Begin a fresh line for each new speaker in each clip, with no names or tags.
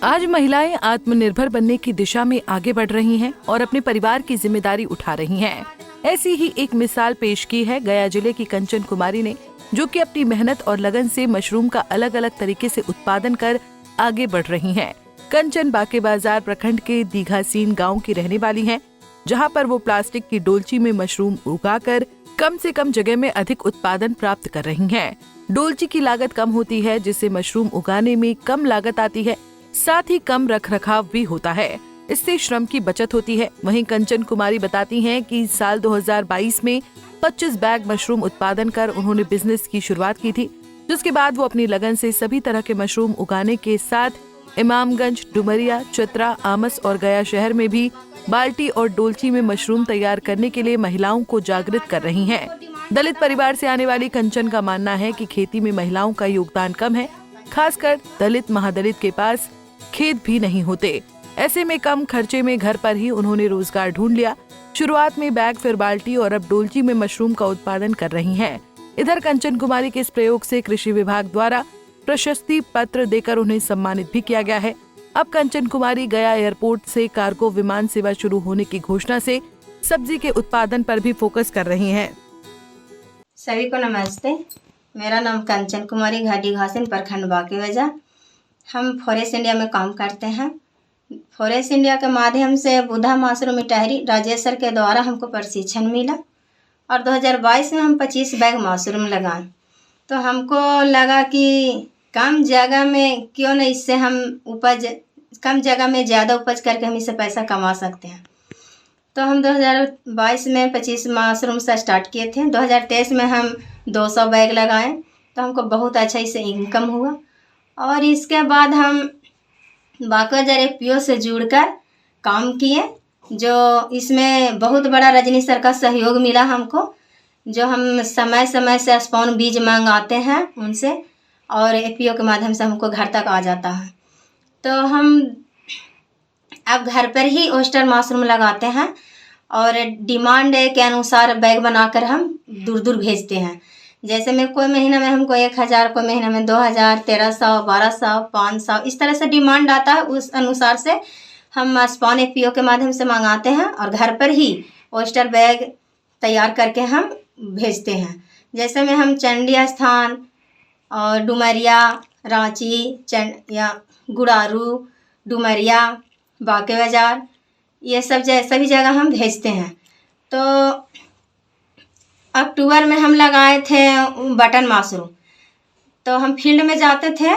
आज महिलाएं आत्मनिर्भर बनने की दिशा में आगे बढ़ रही हैं और अपने परिवार की जिम्मेदारी उठा रही हैं। ऐसी ही एक मिसाल पेश की है गया जिले की कंचन कुमारी ने, जो कि अपनी मेहनत और लगन से मशरूम का अलग अलग तरीके से उत्पादन कर आगे बढ़ रही हैं। कंचन बाके बाजार प्रखंड के दीघासीन गांव की रहने वाली हैं, जहां पर वो प्लास्टिक की डोलची में मशरूम उगाकर कम से कम जगह में अधिक उत्पादन प्राप्त कर रही हैं। डोलची की लागत कम होती है, जिससे मशरूम उगाने में कम लागत आती है, साथ ही कम रखरखाव भी होता है। इससे श्रम की बचत होती है। वहीं कंचन कुमारी बताती हैं कि साल 2022 में 25 बैग मशरूम उत्पादन कर उन्होंने बिजनेस की शुरुआत की थी, जिसके बाद वो अपनी लगन से सभी तरह के मशरूम उगाने के साथ इमामगंज, डुमरिया, चतरा, आमस और गया शहर में भी बाल्टी और डोलची में मशरूम तैयार करने के लिए महिलाओं को जागृत कर रही हैं। दलित परिवार से आने वाली कंचन का मानना है कि खेती में महिलाओं का योगदान कम है, खासकर दलित महादलित के पास खेत भी नहीं होते। ऐसे में कम खर्चे में घर पर ही उन्होंने रोजगार ढूंढ लिया। शुरुआत में बैग, फिर बाल्टी और अब डोलची में मशरूम का उत्पादन कर रही हैं। इधर कंचन कुमारी के इस प्रयोग से कृषि विभाग द्वारा प्रशस्ति पत्र देकर उन्हें सम्मानित भी किया गया है। अब कंचन कुमारी गया एयरपोर्ट से कार्गो विमान सेवा शुरू होने की घोषणा से सब्जी के उत्पादन पर भी फोकस कर रही हैं।
सभी को नमस्ते। मेरा नाम कंचन कुमारी, घाटी घासीन, प्रखंड बाके बाजार। हम फॉरेस्ट इंडिया में काम करते हैं। फॉरेस्ट इंडिया के माध्यम से बुधा मशरूम मिटाहरी राजेश सर के द्वारा हमको प्रशिक्षण मिला और 2022 में हम 25 बैग मशरूम लगाए। तो हमको लगा कि कम जगह में क्यों न इससे हम कम जगह में ज़्यादा उपज करके हम इससे पैसा कमा सकते हैं। तो हम 2022 में 25 मशरूम से स्टार्ट किए थे। 2023 में हम 200 बैग लगाए, तो हमको बहुत अच्छा इससे इनकम हुआ। और इसके बाद हम बाके बाजार एफपीओ से जुड़कर काम किए, जो इसमें बहुत बड़ा रजनी सर का सहयोग मिला हमको, जो हम समय समय से स्पॉन बीज मंगाते हैं उनसे और एफपीओ के माध्यम से हमको घर तक आ जाता है। तो हम अब घर पर ही ओस्टर मशरूम लगाते हैं और डिमांड के अनुसार बैग बनाकर हम दूर दूर भेजते हैं। जैसे में कोई महीना में हमको 1000, कोई महीना में 2000, 1300, 1200, 500 इस तरह से डिमांड आता है। उस अनुसार से हम स्पॉन एफपीओ के माध्यम से मंगाते हैं और घर पर ही ओस्टर बैग तैयार करके हम भेजते हैं। जैसे में हम चंडी स्थान और डुमरिया, रांची या गुड़ारू, डुमरिया, बाके बाजार, ये सब सभी जगह हम भेजते हैं। तो अक्टूबर में हम लगाए थे बटन मशरूम। तो हम फील्ड में जाते थे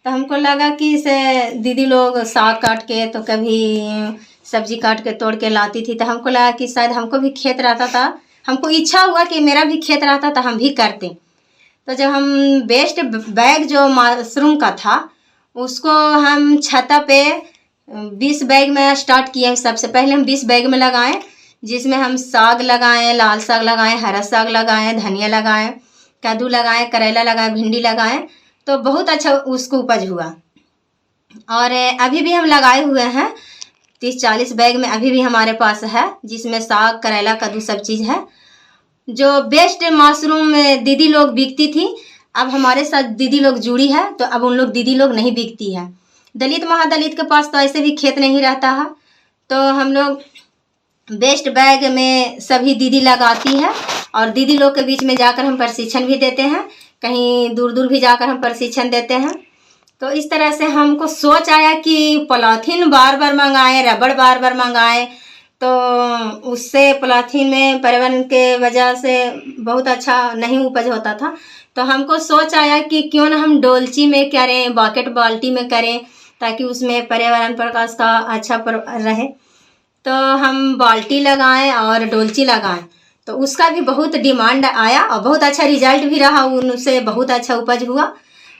तो हमको लगा कि से दीदी लोग साग काट के, तो कभी सब्जी काट के तोड़ के लाती थी, तो हमको लगा कि शायद हमको भी खेत रहता था। हमको इच्छा हुआ कि मेरा भी खेत रहता तो हम भी करते। तो जब हम बेस्ट बैग जो मशरूम का था उसको हम छत पे 20 बैग में स्टार्ट किए। सबसे पहले हम 20 बैग में लगाएं, जिसमें हम साग लगाएं, लाल साग लगाएं, हरा साग लगाएं, धनिया लगाएं, कद्दू लगाएं, करेला लगाएं, भिंडी लगाएं। तो बहुत अच्छा उसको उपज हुआ। और अभी भी हम लगाए हुए हैं 30-40 बैग में अभी भी हमारे पास है, जिसमें साग, करेला, कद्दू सब चीज़ है। जो बेस्ट मशरूम दीदी लोग बिकती थी, अब हमारे साथ दीदी लोग जुड़ी है, तो अब उन लोग दीदी लोग नहीं बिकती है। दलित महादलित के पास तो ऐसे भी खेत नहीं रहता है, तो हम लोग बेस्ट बैग में सभी दीदी लगाती है और दीदी लोग के बीच में जाकर हम प्रशिक्षण भी देते हैं। कहीं दूर दूर भी जाकर हम प्रशिक्षण देते हैं। तो इस तरह से हमको सोच आया कि पॉलीथीन बार बार मंगाएं, रबड़ बार बार मंगाएं, तो उससे पॉलीथीन में पर्यावरण के वजह से बहुत अच्छा नहीं उपज होता था। तो हमको सोच आया कि क्यों ना हम डोलची में करें, बकेट बाल्टी में करें, ताकि उसमें पर्यावरण प्रकाश का अच्छा रहे। तो हम बाल्टी लगाएं और डोलची लगाएं, तो उसका भी बहुत डिमांड आया और बहुत अच्छा रिजल्ट भी रहा, उनसे बहुत अच्छा उपज हुआ।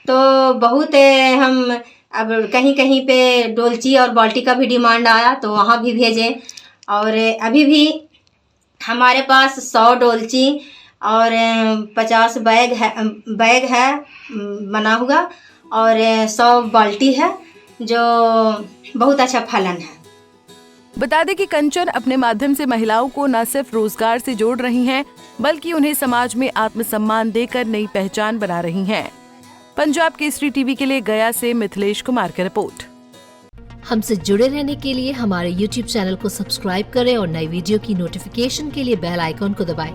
तो बहुत हम अब कहीं कहीं पे डोलची और बाल्टी का भी डिमांड आया, तो वहाँ भी भेजें। और अभी भी हमारे पास 100 डोलची और 50 बैग है बना हुआ और 100 बाल्टी है, जो बहुत अच्छा फलन है।
बता दें कि कंचन अपने माध्यम से महिलाओं को न सिर्फ रोजगार से जोड़ रही हैं, बल्कि उन्हें समाज में आत्मसम्मान देकर नई पहचान बना रही हैं। पंजाब केसरी टीवी के लिए गया से मिथिलेश कुमार की रिपोर्ट।
हमसे जुड़े रहने के लिए हमारे YouTube चैनल को सब्सक्राइब करें और नई वीडियो की नोटिफिकेशन के लिए बेल आइकॉन को दबाएं।